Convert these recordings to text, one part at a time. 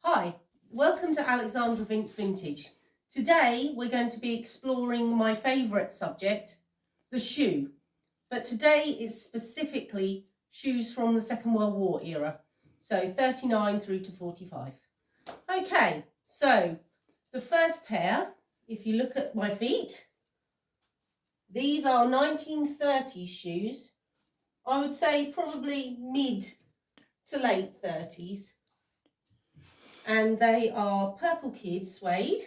Hi, welcome to Alexandra Vinks Vintage. Today we're going to be exploring my favourite subject, the shoe. But today is specifically shoes from the Second World War era, so 39 through to 45. Okay, so the first pair, if you look at my feet, these are 1930s shoes. I would say probably mid to late 30s. And they are Purple Kid suede,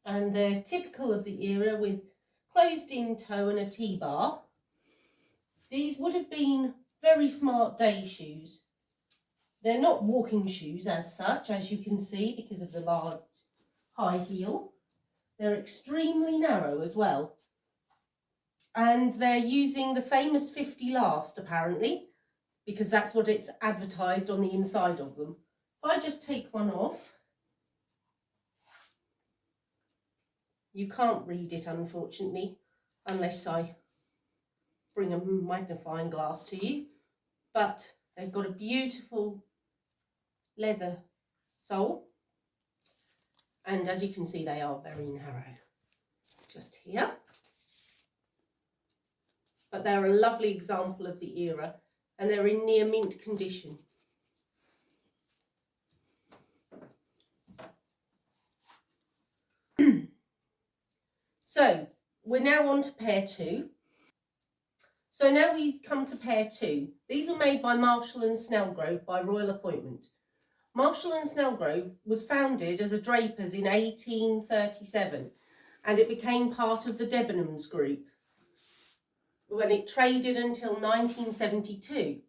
and they're typical of the era with closed-in toe and a T-bar. These would have been very smart day shoes. They're not walking shoes as such, as you can see, because of the large high heel. They're extremely narrow as well. And they're using the famous 50 last, apparently, because that's what it's advertised on the inside of them. If I just take one off, you can't read it, unfortunately, unless I bring a magnifying glass to you. But they've got a beautiful leather sole. And as you can see, they are very narrow, just here. But they're a lovely example of the era, and they're in near mint condition. So we're now on to pair two. So now we come to pair two. These were made by Marshall and Snellgrove by royal appointment. Marshall and Snellgrove was founded as a draper's in 1837, and it became part of the Debenhams Group when it traded until 1972.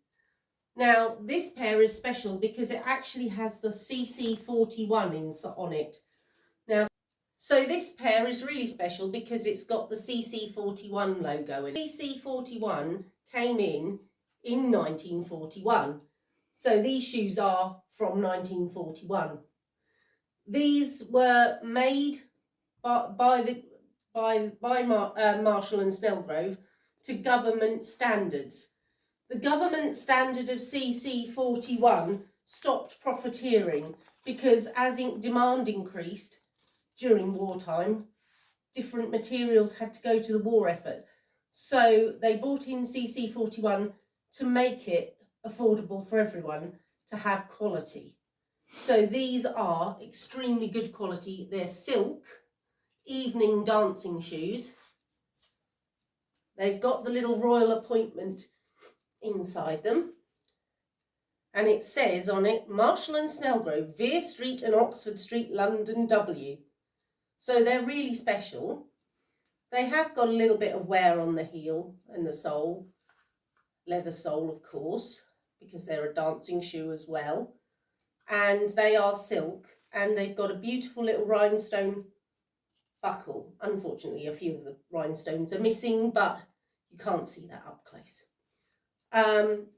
Now, this pair is special because it actually has the CC41 on it. Now, so this pair is really special because it's got the CC41 logo in it. CC41 came in 1941. So these shoes are from 1941. These were made by Marshall and Snellgrove to government standards. The government standard of CC41 stopped profiteering because as demand increased during wartime, different materials had to go to the war effort. So they brought in CC41 to make it affordable for everyone to have quality. So these are extremely good quality. They're silk, evening dancing shoes. They've got the little royal appointment inside them. And it says on it, Marshall and Snellgrove, Vere Street and Oxford Street, London, W. So they're really special. They have got a little bit of wear on the heel and the sole. Leather sole, of course, because they're a dancing shoe as well. And they are silk, and they've got a beautiful little rhinestone buckle. Unfortunately, a few of the rhinestones are missing, but you can't see that up close.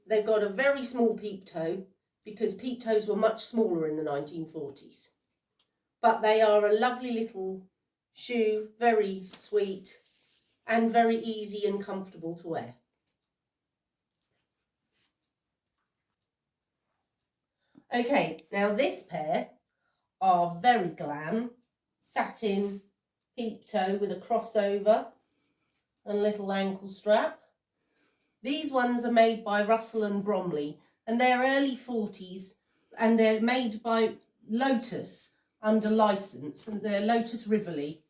They've got a very small peep toe because peep toes were much smaller in the 1940s. But they are a lovely little shoe, very sweet and very easy and comfortable to wear. Okay, now this pair are very glam, satin peep toe with a crossover and a little ankle strap. These ones are made by Russell and Bromley, and they're early 40s, and they're made by Lotus under license, and they're Lotus Rivoli.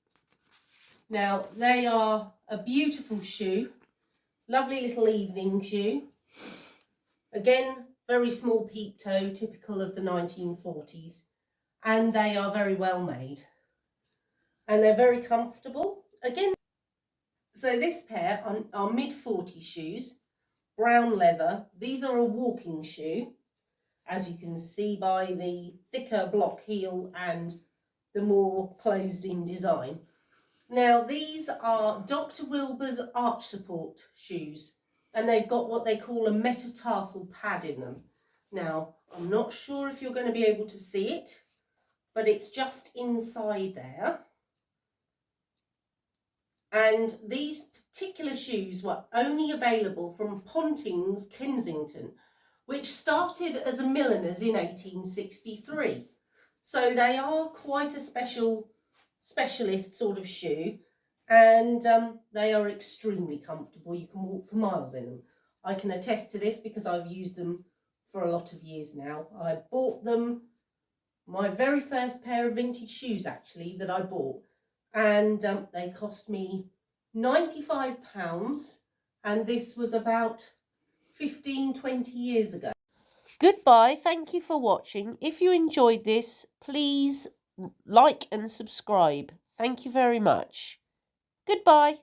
Now, they are a beautiful shoe, lovely little evening shoe. Again, very small peep toe, typical of the 1940s, and they are very well made. And they're very comfortable. Again, so this pair are mid-40s shoes, brown leather. These are a walking shoe, as you can see by the thicker block heel and the more closed-in design. Now, these are Dr. Wilbur's arch support shoes, and they've got what they call a metatarsal pad in them. Now, I'm not sure if you're going to be able to see it, but it's just inside there. And these particular shoes were only available from Pontings, Kensington, which started as a milliner's in 1863. So they are quite a specialist sort of shoe, and they are extremely comfortable. You can walk for miles in them. I can attest to this because I've used them for a lot of years now. I bought them, my very first pair of vintage shoes actually that I bought, and they cost me £95, and this was about 15-20 years ago. Goodbye, thank you for watching. If you enjoyed this, please like and subscribe. Thank you very much. Goodbye.